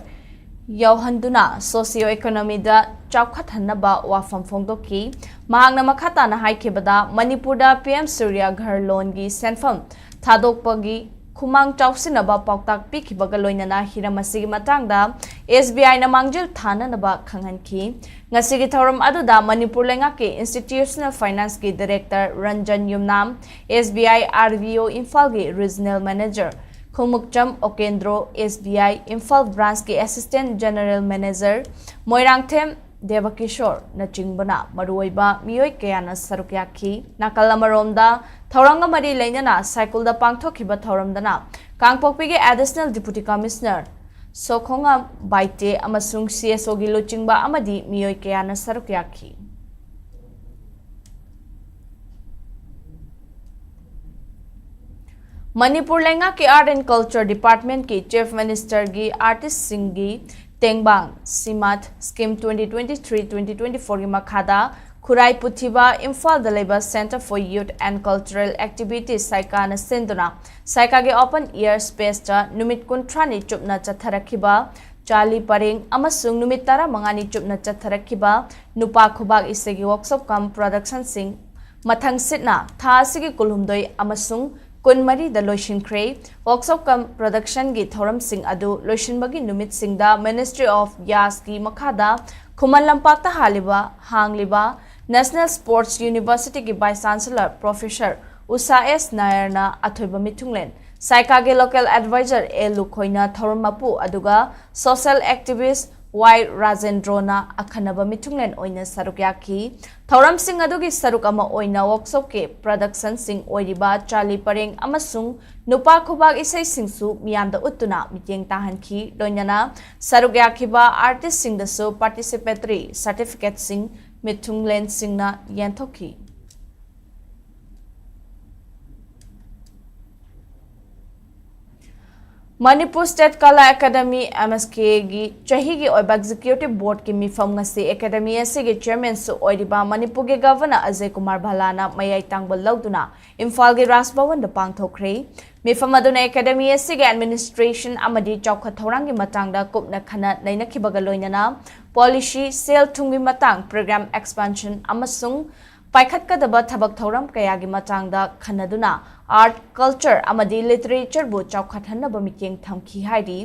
Yauhanduna socio-economy da chawkhathanaba wafam phongdoki mahangna makhata na haikebada Manipur da PM Surya Ghar loan gi senfam thadokpagi khumang chawsinaba pautak pikibaga loinana hiramasi matangda SBI na mangjil thana naba khanghanki ngasigi thoram aduda Manipur lenga ke Institutional Finance ki Director Ranjan Yumnam SBI RVO Imphal gi Regional Manager Khumukcham Okendro SBI Imphal Branch ki Assistant General Manager Moirangthem Devakishore na chingbana maruoiba miyoi kayana sarukyakhi nakalamaromda thoranga mari leinana cycle da pangthokhiba thoramdana Kangpokpi ge Additional Deputy Commissioner Sokhonga Baite amasung CSO gi lochingba amadi miyoi kayana sarukyakhi Manipur lenga ki Art and Culture Department ki Chief Minister gi Artist Singi Tengbang Simat Scheme 2023-2024 ki makhada Khurai Puthiba Imphal Daleba Center for Youth and Cultural Activities Saika na sinduna Saika ge open air space ta numit kuntrani chupna chatharakiba Charlie Paring amasung numit tara mangani chupna chatharakiba nupa khubak isegi workshop kam production sing mathang sitna tha asigi kulhumdoi amasung Kunmari the Loishin Cray, workshop kam production gi thoram sing adu Loishin bagi numit sing da Ministry of Yas ki Makada, Kuman Lampakta Haliba, Hangliba, National Sports University ki Vice Chancellor Professor Usa S. Nairna Athoiba Mitunglen, Saika ge local advisor E. Lukhoina Thormapu aduga social activist Y Rajendrona Akhanaba Mitunglen oina sarukyaki Thoram sing adugi sarukama oina workshop ke production sing oiriba Charlie Paring amasung nupa khubak isai singsu miyamda uttuna miteng tahanki doinana sarukyakiba artist sing da so participatory certificate sing Mitunglen singna yanthoki Manipur State Kala Academy MSK gi chahi gi oiba executive board ki mifam ngasi academy asigi chairman su oiriba Manipur ge governor Ajay Kumar Bhalana mayai tangbal lauduna Imphal gi Ras Bhavan da pangthokre mifam aduna academy asigi administration amadi chawkha thorang gi matang da kupna khana nainakhibaga loinana policy sale thungi matang program expansion amasung paikhatkadaba thabak thoram kayagi matangda khanaduna art culture amadi literature bu chawkhathanaba miteng thamki hairi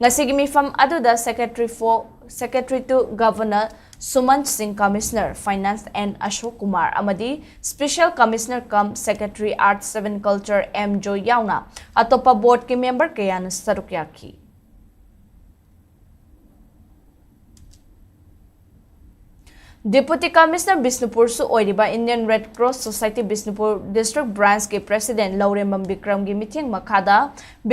ngasigi mifam aduda secretary to governor Suman Singh commissioner finance and Ashok Kumar amadi special commissioner cum secretary arts 7 culture M Joy yauna atopa board ki member kayana sarukyaki Deputy Commissioner Bisnupur su oiriba Indian Red Cross Society Bisnupur District Branch ke President Lauremam Bikram gi mithing makhada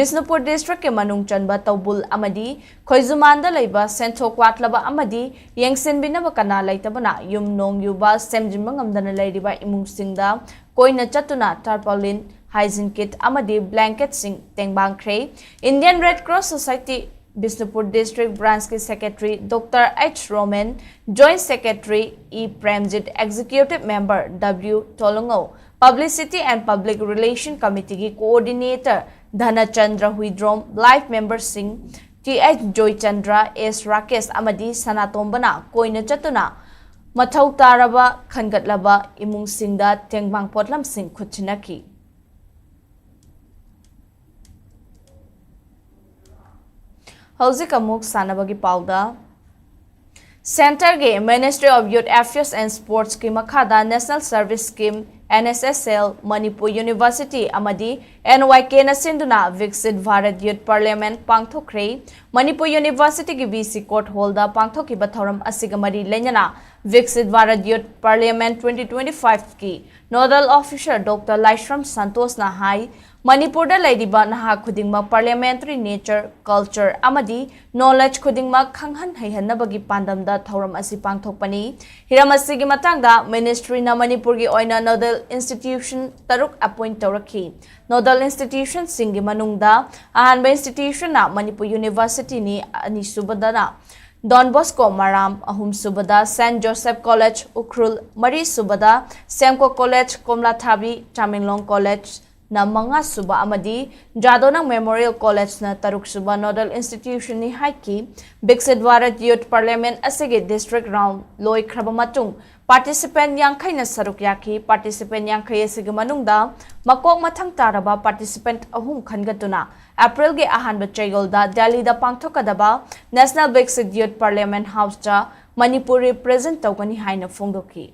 Bisnupur District ke manung chanba tawbul amadi khoizumanda leiba senthok watlaba amadi yengsen binaba kana laitabana yum nong yuba semjimba ngamdana leiriba imung singda koina chatuna tarpaulin hygiene kit amadi blanket sing tengbang khrei Indian Red Cross Society Bisnupur District Branch के Secretary Dr. H. Roman, Joint Secretary E. Premjit, Executive Member W. Tolongo, Publicity and Public Relation Committee की Coordinator Dhana Chandra Huidrom, Life Member Singh, T. H. Joy Chandra, S. Rakesh Amadi Sanatombana, Koina Chatuna, Mathau Taraba, Khangatlaba, Imung Singda, Tengbang Potlam Singh Kuchinaki. Hauzik amuk sanabagi pauda Center ge Ministry of Youth Affairs and Sports ki makhada National Service Scheme NSSL Manipur University amadi NYK na sinduna Viksit Bharat Youth Parliament pangthokre Manipur University ki BC Court holda pangthoki bathoram asigamari lenyana Viksit Bharat Youth Parliament 2025 ki Nodal Officer Dr. Laishram Santos na hai Manipur da laidiba naha khudingma parliamentary nature culture amadi knowledge khudingma khanghan haihanabagi pandamda thoram asi pangthokpani hiram asigi matangda ministry na Manipur gi oina nodal institution taruk appoint tawrakhi nodal institution singi manungda ahanba institution na Manipur University ni ani subadana Don Bosco Maram ahum subada St Joseph College Ukhrul Mari subada Semko College Komlathabi Tamenglong College na mga suba amadi Jadonang Memorial College na taruk suba nodal institution ni haiki Viksit Bharat Youth Parliament asige district round loi krabamatung participant yangkhay na sarukyaki participant yangkhay asige manungda makok mathang taraba participant ahum khangatuna April ge ahanba chayolda Delhi da pangthokadaba National Viksit Youth Parliament House cha Manipur represent tawgani haina phongdoki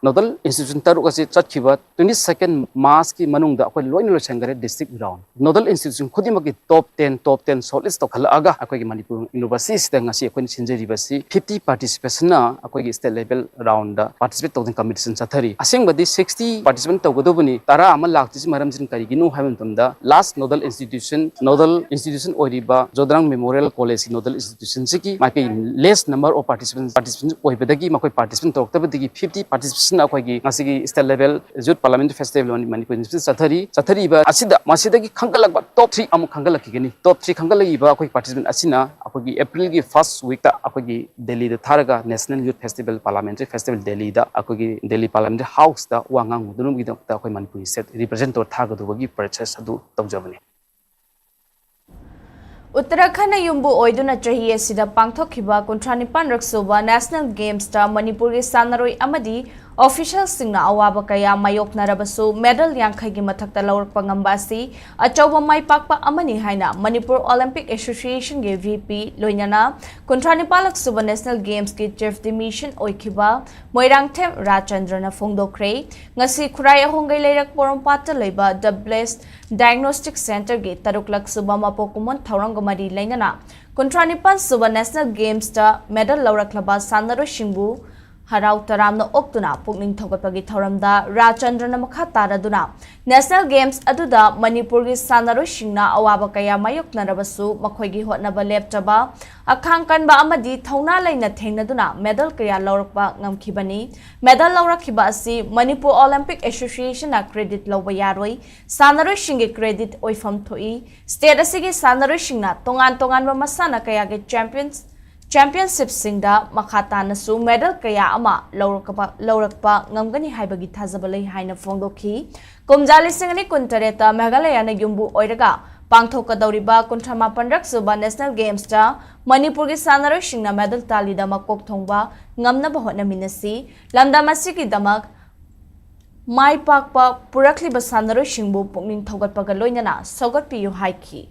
Nodal institution taruk asi chatkiba 22nd March ki manungda akoi loin lo sangare district round nodal institution khudima ki top 10 shortlist to khala aga akoi ki Manipur University sta ngasi akoi sinjeri basi 50 participation na akoi ki state level round da participate to competition chathari asing badi 60 participant to godobuni tara amal lakti maram jin kari ginu haben tumda last nodal institution oiriba Jodrang Memorial College nodal institution siki makai less number of participants oibadagi makoi participant to tabadagi 50 participants asina akhoi gi ngasigi state level youth parliamentary festival on Manipur chathari ba asida masidagi khangalak top 3 amu khangalak gini top 3 khangalak ba akhoi participant asina akhoi gi April gi first week ta akhoi gi Delhi da tharaga National Youth Festival Parliamentary Festival Delhi da akhoi gi Delhi Parliamentary House da wangang dunum gi da akhoi Manipur set represent tor thaga du gi process adu tawjabani Uttarakhand yumbu oiduna chahi asida pangthokhiba 39 raksuba National Games ta Manipur gi sanaroi amadi officials singna awaba kaya mayoknarabasu medal yankhai gi mathakta lawrakpa ngamba si achawba mai pakpa amani haina Manipur Olympic Association ge VP loinana 39 laksuba National Games ki chief demission oikhiba Moirangthem Rachandrana phongdokre ngasi khurai ahongai leirak porompat leiba the Blessed Diagnostic Center ge 3 laksuba mapokumon thaurangomari leinana 39 suba National Games ta medal lawraklaba sanaro shingbu Harau taramna oktuna pukning thogapagi thoramda Rachandrana makha taraduna National Games aduda Manipur gi sanaro shingna awaba kaya mayoknarabasu makhoi gi hotnaba leptaba akhangkan ba amadi thauna laina thengnaduna medal kaya lawrakpa ngamkhibani medal lawrakhiba asi Manipur Olympic Association na credit lawba yaroi sanaro shingi credit oifam thoi state asigi sanaro shingna tongan ba masana kaya ge Championship singda makhata nasu medal kaya ama laurakpa ngamgani haibagi thazabalai haina phongdokhi kumjali singani kuntareta Meghalaya na yumbu oiraga pangthokadauriba 38 raksuba National Games ta Manipur gi sanaro shingna medal talida makok thongba ngamnaba hotnaminasi lamdamasi ki damak mai pakpa purakliba sanaro shingbu pukning thogatpaga loinana sogatpiyu haiki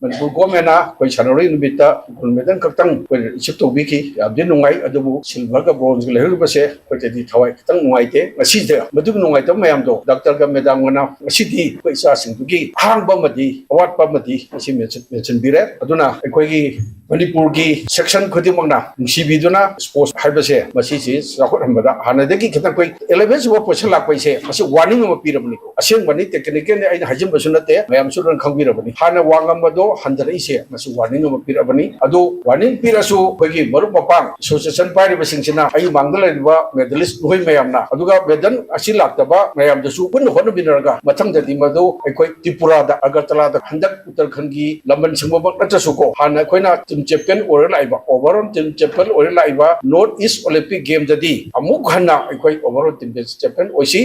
Manipur government koi sanori nubita gold medal kaktang koi isip to biki abdin nungai adubu silver ka bronze ka leher base koi jadi thawai katang nungai te ngasi de madug nungai to mayam do doctor ka medam ngana ngasi di koi sa sing tugi hang ba madi awat pa madi ngasi mention bire aduna koi gi Manipur gi section khudi mangna ngsi biduna sports haibase masi si sakot hambada hanadegi kitang koi 11 wa pochal lak paise masi warning ma pirabni aseng bani technical ne aina hajim basunate mayam suran khangirabani hana wangam bado handara ise masi warning ma pirabani adu warning pirasu kogi maru papang association pari basingsina ayu mangdala riba medalist hoi mayamna aduga bedan asi laktaba mayam dasu pun honu binaraga mathang jadi madu koi Tripura da Agartala da handak Uttarakhand gi lamban singba nachasu ko hana koina team champion ore laiba overall team champion ore laiba North East Olympic game jadi amuk hana koi overall team champion oisi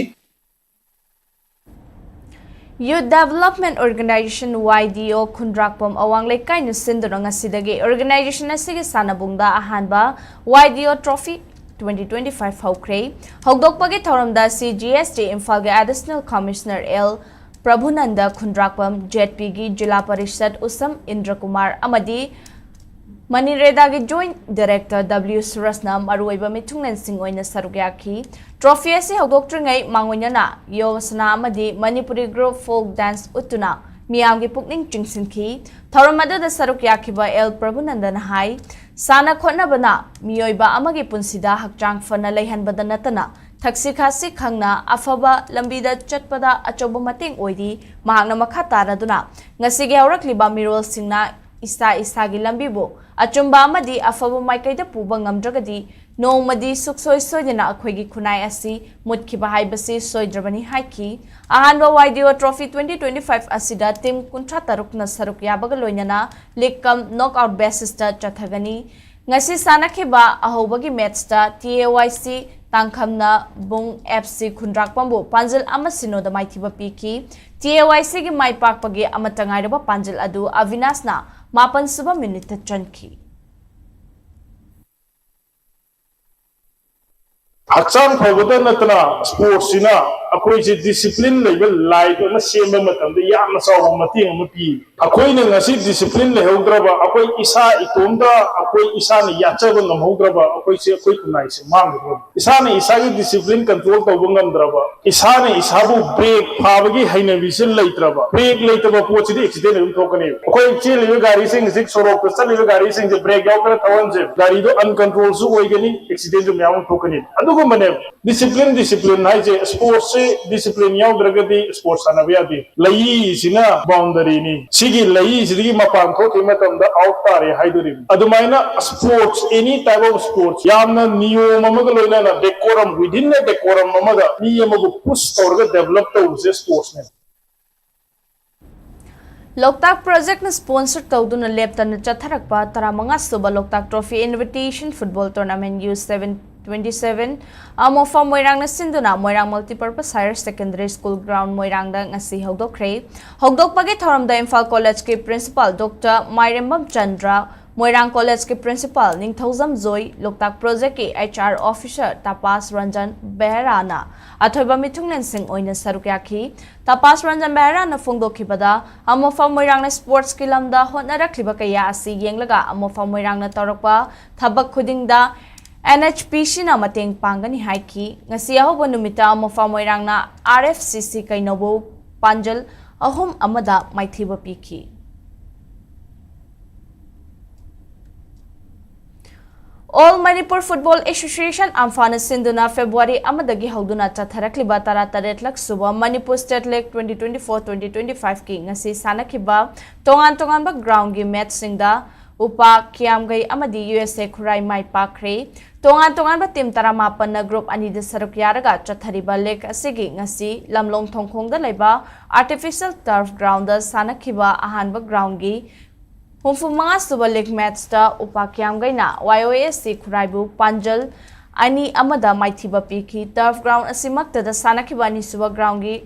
Youth Development Organization YDO Kundrakpom Awang Lekai Nusindoranga Sidagi Organization Asigi Sanabungda Ahanba YDO Trophy 2025 Hokre Hogdokpagi Thoramda CGST Imphal Additional Commissioner L Prabhunanda Kundrakpam JPG Jila Parishad Usam Indrakumar Amadi Manireda ki Joint Director W Surasna Maruiba Mitunglen Singoina Sarugyaki Trophy asi hogdoktrngai mangoinana Yosana amadi Manipuri Group Folk Dance Utuna Miyamgi Pukning Chingsinki Thoramada da Sarukyakiba L Prabhunandan Hai Sana Khotnabana Miyoiba amagi punsida hakchang fana leihanbada natana Thaksi khasi khangna afaba lambida chatpada achoba mating oidi mahakna makha taraduna ngasigi haurakliba mirol singna isa gi lambibo achumba amadi afaba maikaida puba ngamdragadi nongmadi suksoi soidina akhoi gi khunai asi mutkhiba haibasi soidrabani haiki ahanba YDO Trophy 2025 asida team kuntra tarukna saruk yabaga loinana league knockout basis ta chathagani ngasi sanakhiba ahobagi match ta TAYC tangkhamna bung FC khundrakpambu panjal amasino da maithiba piki TAYC gi maipakpagi amatangairaba panjal adu Avinasna Mapan suba minute chanki Hachang phagada natna sports ina akoi je discipline level life ma sema matam de ya ma saw mating ma pi akoi ne ngasi discipline le hodraba akoi isa itomda akoi isa ne yachaba ngam hodraba akoi se akoi kunai se mang do isa ne isa gi discipline control to bungam draba isa ne isa bu break phawagi haina vision leitraba break leitaba pochi de accident um thokane akoi che le gari sing sik sorok to sal le gari sing je break yaw kara thawon je gari do uncontrol su oigani accident um yaw thokane adu ko mane discipline hai je sports se discipline yaw dragadi sports anabya di lai sina boundary ni si sigi lai sigi mapang tho ki matam da out tare haiduri adumaina sports any type of sports yamna niyom amaga loina na decorum within the decorum amaga niyamagu push torga develop to sports ne Loktak project na sponsor tawduna leptan na chatharakpa taramanga suba Loktak Trophy Invitation Football Tournament U727 Amofa Moirang na sinduna Moirang Multipurpose Higher Secondary School Ground Moirang da ngasi hogdokre hogdokpagi thoramda Imphal College ke Principal Dr. Mairembam Chandra Moirang College ke Principal Ningthauzam Joy Loktak Project ke HR Officer Tapas Ranjan Behrana athoiba mithunglen sing oina sarukyakhi Tapas Ranjan Behrana phongdokhibada Amofa Moirang na sports kilamda honnarakliba kaya asi yenglaga Amofa Moirang na torakpa thabak khudingda NHPC na mateng pangani haiki ngasi ahoba numita Amofa Moirang na RFCC kainobo panjal ahum amada maithiba pikhi All Manipur Football Association Amphana Sinduna February amadagi hauduna chatharakliba tarataret lak suba Manipur State League 2024-2025 ki ngasi sanakhiba tongan ba ground gi match singda upa kiamgai amadi USA khurai mai pakre tongan ba team taramapan na group ani de saruk yaraga chathariba league asigi ngasi lamlong thongkhong da laiba artificial turf ground da sanakhiba ahanba ground gi Humfumanga Suba League match ta upakyam gaina YOSC Khuraibu Panjal ani amada maithiba piki turf ground asimakta da sanakhiba ni suba ground gi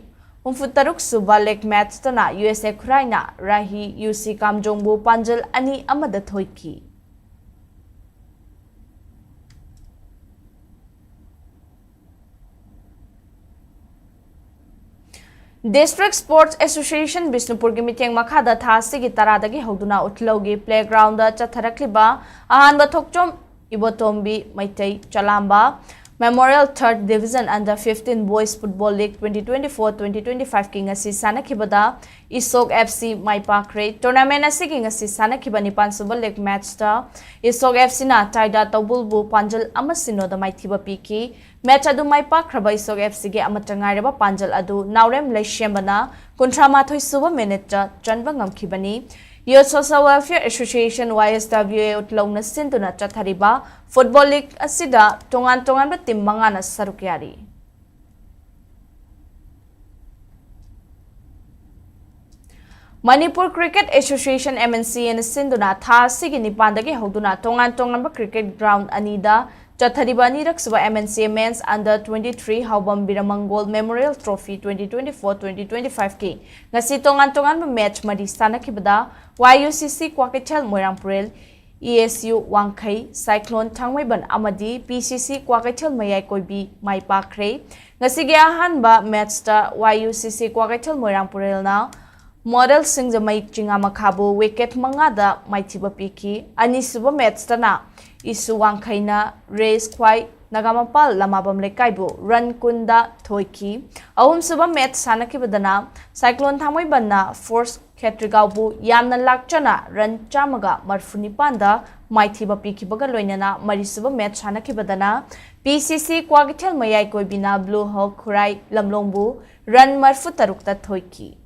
Humfutaruk Suba League match ta na USA Khuraina Rahi UC Kamjongbu Panjal ani amada thoiki District Sports Association Bisnupur gi miteng makhada tha sigi taradagi hoduna utlogi playground da chatharakliba ahanba thokchom ibotombi maitai chalamba Memorial 3rd Division Under 15 Boys Football League 2024-2025 ki ngasi sanakhibada Isok FC Maipakre tournament asigi ngasi sanakhiba nipan suba league match ta Isok FC na taida tawbulbu panjal amasino da maithiba piki match adu Maipakhraba Isok FC ge amatangaireba panjal adu Naurem Leishembana kuntramathoi suba minute ta chanba ngamkhibani Youth Social Welfare Association YSWA utlongna sinduna chathariba Football League asida tongan ba team mangana sarukyari Manipur Cricket Association MNC and sinduna tha sigi nipandagi hoduna tongan ba cricket ground anida chathariba nirak suba MNC Men's Under 23 Haubam Biramangol Memorial Trophy 2024-2025 ki ngasi tongan ba match mari sanakhibada YUCC Kwakechal Moirangpurel ESU Wangkai Cyclone Thangmaiban amadi PCC Kwakechal Mayai Koibi Maipakre ngasige ahanba match ta YUCC Kwakechal Moirangpurel na Model Singjamai Chingama Khabu wicket mangada maithiba piki anisuba match ta na Isu Wangkai na race kwai Nagamapal Lamabam Lekaibu Run Kunda Thoiki ahum suba match sanakibadana Cyclone Thangmaiban na force Khetrigaubu yamna lakchana run chamaga marfuni panda maithiba pikibaga loinana marisuba match hanakibadana PCC Kwagithel Mayai Koibina Blue Hawk Khurai Lamlongbu run marfu tarukta thoiki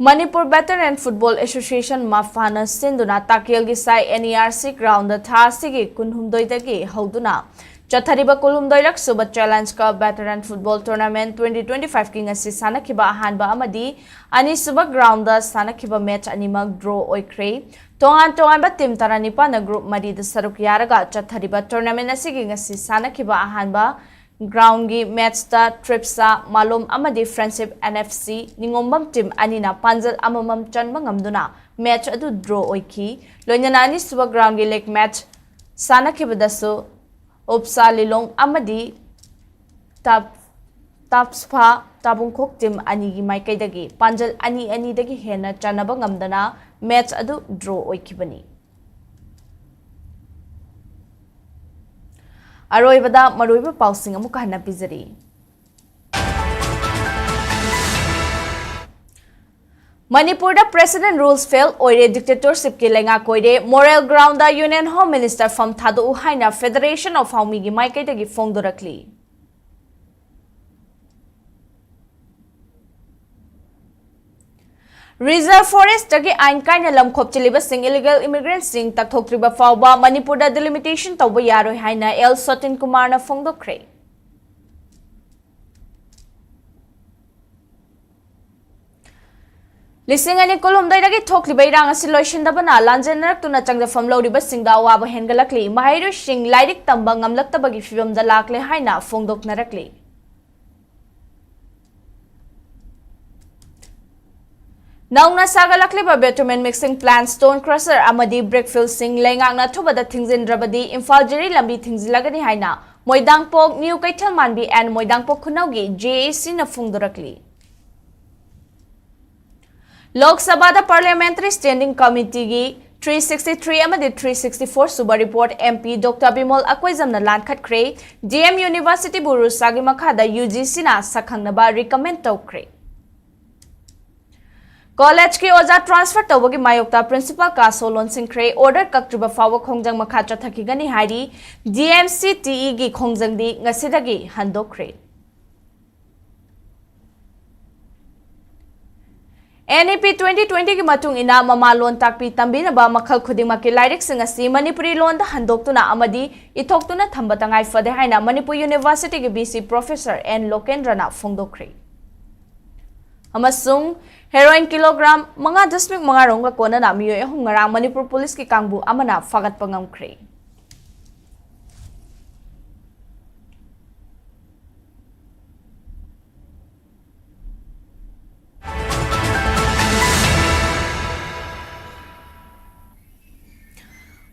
Manipur Veteran Football Association Mafana Sinduna Takiel Gisai NERC ground the Thasigi Kunhumdoidagi Hauduna Chathariba Kulumdoirak Suba Challenge Cup Veteran Football Tournament 2025 King Asi Sanakiba Ahanba Amadi Ani Suba Ground the Sanakiba match Animag draw Oikre tongan ba team taranipa na group madi the Saruk Yaraga Chathariba Tournament Asigi Asi Sanakiba Ahanba ground gi match ta Tripsa Malum Amadi Friendship NFC Ningombam team Anina Panjal Amamam Chanba Ngamduna match adu draw oiki loinana ani suba ground gi leg match Sanakibadasu Upsa Lilong Amadi Tapspa Tabungkok team ani gi maikai dagi Panjal ani dagi hena chanaba ngamdana match adu draw oikibani Aroibada maruiba pausing amuka hana pizari Manipur da president rules fail oire dictatorship ki lenga koire moral ground da Union Home Minister from Thadu Uhaina Federation of Haumi gi maikai dagi fongdorakli Reserve Forest tagi ain kaina lam khopchiliba sing illegal immigrants sing takthoktriba fawba Manipur da delimitation tawba yaroi haina L Sotin Kumar na phongdokre. Lising ani kolom dairagi thokliba irang asi loisindabana lanjenarak tuna changdafam loriba singda awaba hengalakli mahairu sing lairik tamba ngamlaktabagi fibamda lakle haina phongdoknarakli. Nauna sagalakli ba bitumen mixing plant stone crusher amadi brickfill sing lengang na thubada thingzindrabadi Imphal jeri lambi thingzilagani haina Moidangpok New Kaital Manbi and Moidangpok Khunaugi JAC na phongdorakli. Lok Sabha da Parliamentary Standing Committee gi 363 amadi 364 suba report MP Dr. Bimol Akwezam na lankhat kre DM University Buru Sagi Makhada UGC na sakhangna recommend tawkre. College ki oja transfer tawagi mayokta principal ka solon singkre order kaktriba fawa khongjang makha thakigani hairi DMCTE gi khongjang di ngasidagi handokre. NEP 2020 ki matung ina mama lon takpi tambina ba makhal khudima ki lairik sing asi Manipuri lon da handoktuna amadi ithoktuna thambatangai fade haina Manipur University ki BC Professor N Lokendra na phongdokre. Amasung heroin kilogram mga dasmik mga rongga kona na miyo ehong ngarang Manipur Police ki kangbu amana fagat pangamkre.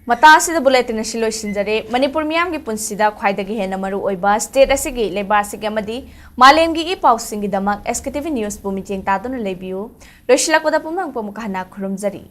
Mata asida bulletin na siloi sinjare Manipur miyam gi punsida khwaidagi hena maru oiba state asigi leba asigi amadi malemgi I pau singi damak SKTV News bumi jeng tadon lebiu loishilak wada pumang pamukahana khurumjari.